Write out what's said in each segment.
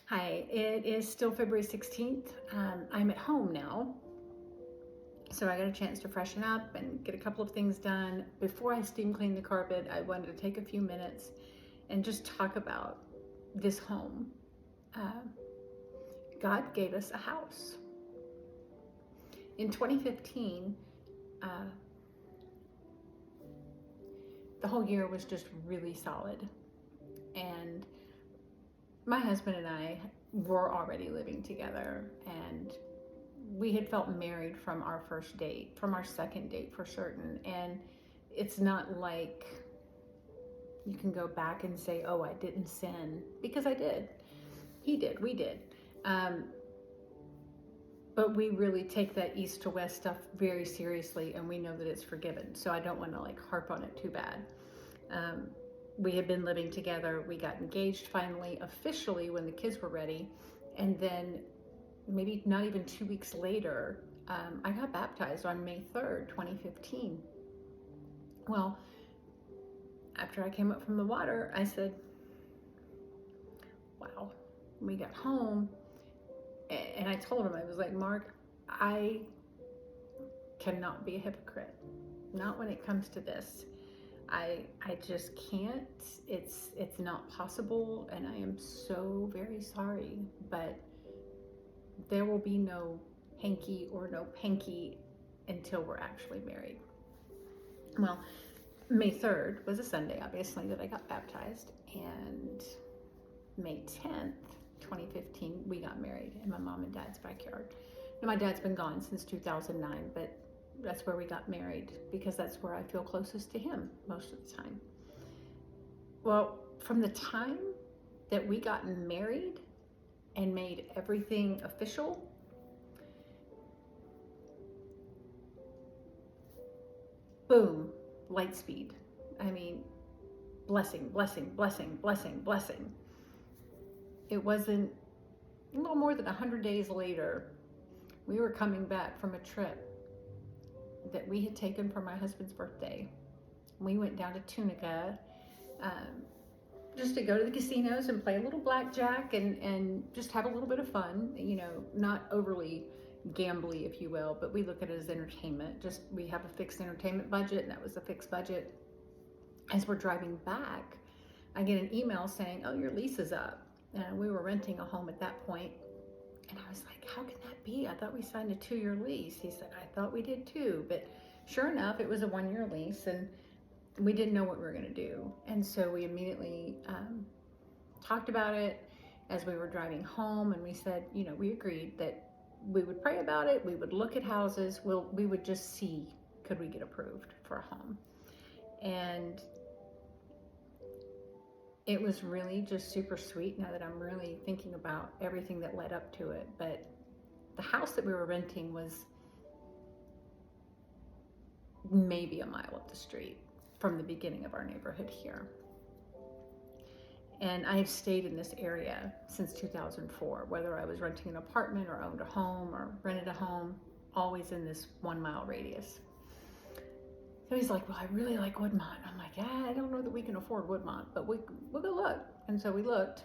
Hi, it is still February 16th. I'm at home now, so I got a chance to freshen up and get a couple of things done. Before I steam clean the carpet, I wanted to take a few minutes and just talk about this home. Uh, God gave us a house. In 2015, uh, the whole year was just really solid. And my husband and I were already living together, and we had felt married from our first date, from our second date for certain. And it's not like you can go back and say, oh, I didn't sin, because I did. He did. We did. Um, but we really take that east to west stuff very seriously, and we know that it's forgiven. So I don't want to harp on it too bad. Um, we had been living together. We got engaged finally, officially, when the kids were ready. And then maybe not even 2 weeks later, I got baptized on May 3rd, 2015. Well, after I came up from the water, I said, wow. When we got home, and I told him, I was like, Mark, I cannot be a hypocrite. Not when it comes to this. I just can't. It's not possible, and I am so very sorry, but there will be no hanky or no panky until we're actually married. Well, May 3rd was a Sunday, obviously, that I got baptized, and May 10th, 2015, we got married in my mom and dad's backyard. Now, my dad's been gone since 2009, but that's where we got married because that's where I feel closest to him most of the time. Well, from the time that we got married and made everything official, boom, light speed. I mean, blessing, blessing, blessing, blessing, blessing. It wasn't a little more than 100 days later, we were coming back from a trip that we had taken for my husband's birthday. We went down to Tunica just to go to the casinos and play a little blackjack and just have a little bit of fun, not overly gambly, if you will, but we look at it as entertainment. Just, we have a fixed entertainment budget, and that was a fixed budget. As we're driving back, I get an email saying, oh, your lease is up. And we were renting a home at that point. And I was like, how can that be? I thought we signed a 2-year lease. He said, I thought we did too. But sure enough, it was a 1-year lease, and we didn't know what we were going to do. And so we immediately talked about it as we were driving home. And we said, we agreed that we would pray about it. We would look at houses. We would just see, could we get approved for a home? And it was really just super sweet now that I'm really thinking about everything that led up to it. But the house that we were renting was maybe a mile up the street from the beginning of our neighborhood here. And I've stayed in this area since 2004, whether I was renting an apartment or owned a home or rented a home, always in this 1 mile radius. So he's like, well, I really like Woodmont. I'm like, yeah, I don't know that we can afford Woodmont, but we'll go look. And so we looked,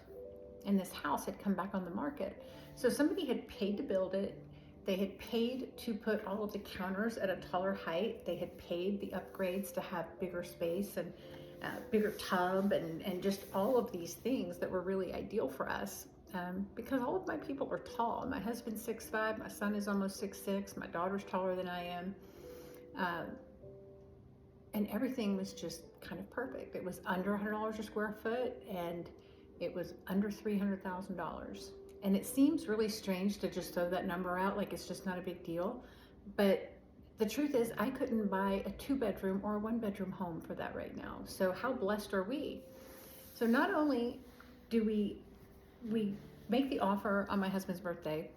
and this house had come back on the market. So somebody had paid to build it. They had paid to put all of the counters at a taller height. They had paid the upgrades to have bigger space and bigger tub and just all of these things that were really ideal for us. Because all of my people are tall. My husband's 6'5", my son is almost 6'6", my daughter's taller than I am. And everything was just kind of perfect. It was under $100 a square foot, and it was under $300,000. And it seems really strange to just throw that number out like it's just not a big deal. But the truth is, I couldn't buy a 2-bedroom or a 1-bedroom home for that right now. So how blessed are we? So not only do we make the offer on my husband's birthday,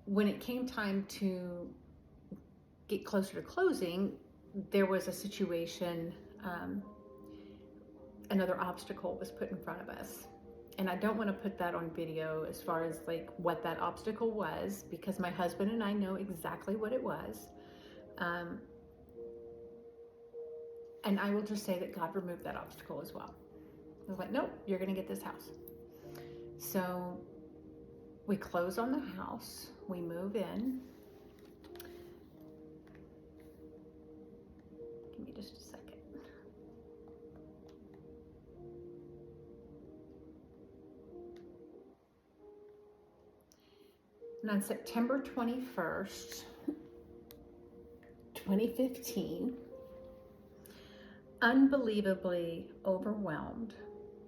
when it came time to get closer to closing, there was a situation, another obstacle was put in front of us. And I don't want to put that on video as far as what that obstacle was, because my husband and I know exactly what it was. And I will just say that God removed that obstacle as well. I was like, nope, you're going to get this house. So we close on the house, we move in. Give me just a second. And on September 21st, 2015, unbelievably overwhelmed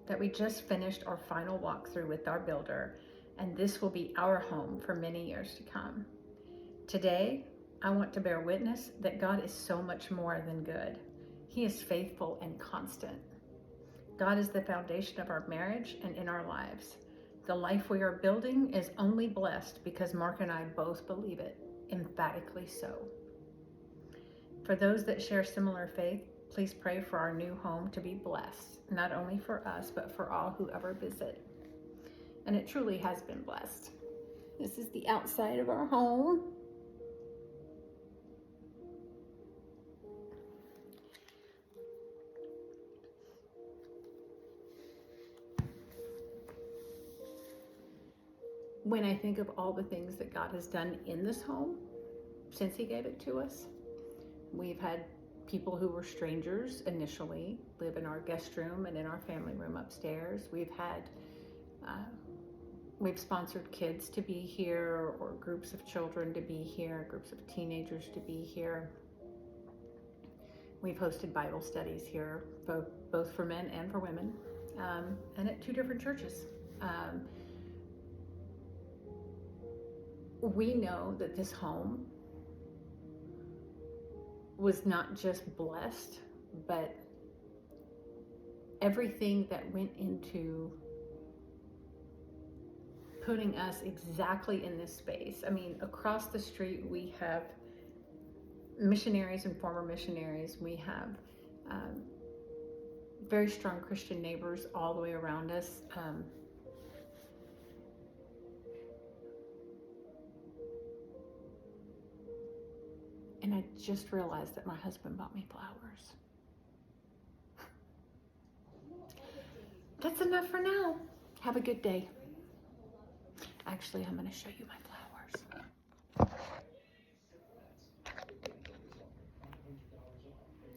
that we just finished our final walkthrough with our builder, and this will be our home for many years to come. Today, I want to bear witness that God is so much more than good. He is faithful and constant. God is the foundation of our marriage and in our lives. The life we are building is only blessed because Mark and I both believe it, emphatically so. For those that share similar faith, please pray for our new home to be blessed, not only for us, but for all who ever visit. And it truly has been blessed. This is the outside of our home. When I think of all the things that God has done in this home since He gave it to us, we've had people who were strangers initially live in our guest room and in our family room upstairs. We've sponsored kids to be here, or groups of children to be here, groups of teenagers to be here. We've hosted Bible studies here, both for men and for women, and at 2 different churches. We know that this home was not just blessed, but everything that went into putting us exactly in this space. I mean, across the street, we have missionaries and former missionaries. We have very strong Christian neighbors all the way around us. And I just realized that my husband bought me flowers. That's enough for now. Have a good day. Actually, I'm going to show you my flowers.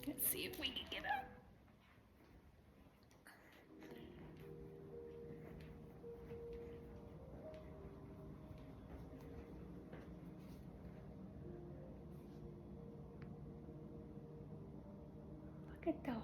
Let's see if we can get up. Look at those.